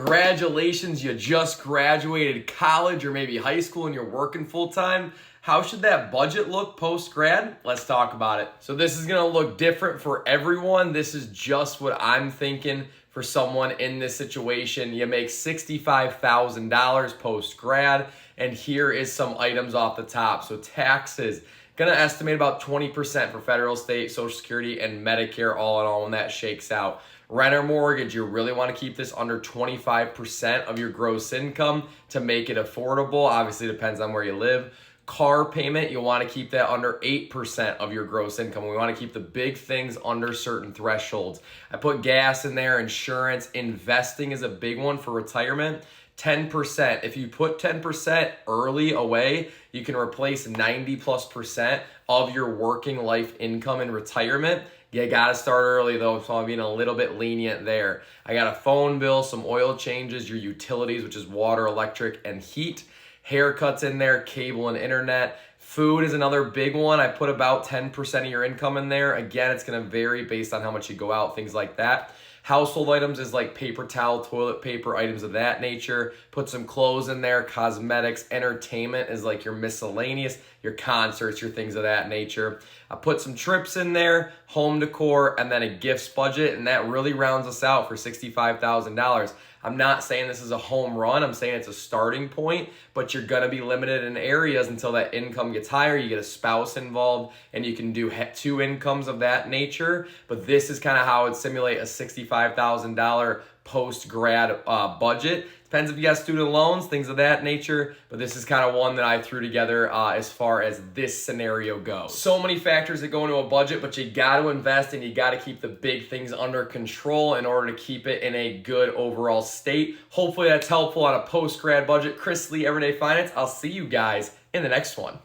Congratulations, you just graduated college or maybe high school and you're working full time. How should that budget look post-grad? Let's talk about it. So this is gonna look different for everyone. This is just what I'm thinking for someone in this situation. You make $65,000 post-grad, and here is some items off the top. So taxes, gonna estimate about 20% for federal, state, Social Security, and Medicare all in all when that shakes out. Rent or mortgage, you really want to keep this under 25% of your gross income to make it affordable. Obviously, it depends on where you live. Car payment, you want to keep that under 8% of your gross income. We want to keep the big things under certain thresholds. I put gas in there, insurance, investing is a big one for retirement. 10%. If you put 10% early away, you can replace 90+% of your working life income in retirement. You got to start early though, so I'm being a little bit lenient there. I got a phone bill, some oil changes, your utilities, which is water, electric, and heat. Haircuts in there, cable and internet. Food is another big one. I put about 10% of your income in there. Again, it's going to vary based on how much you go out, things like that. Household items is like paper towel, toilet paper, items of that nature. Put some clothes in there. Cosmetics, entertainment is like your miscellaneous, your concerts, your things of that nature. I put some trips in there, home decor, and then a gifts budget, and that really rounds us out for $65,000. I'm not saying this is a home run. I'm saying it's a starting point, but you're going to be limited in areas until that income gets higher. You get a spouse involved, and you can do 2 incomes of that nature. But this is kind of how it would simulate a $65,000 post-grad budget. Depends if you got student loans, things of that nature, but this is kind of one that I threw together as far as this scenario goes. So many factors that go into a budget, but you got to invest and you got to keep the big things under control in order to keep it in a good overall state. Hopefully that's helpful on a post-grad budget. Chris Lee, Everyday Finance. I'll see you guys in the next one.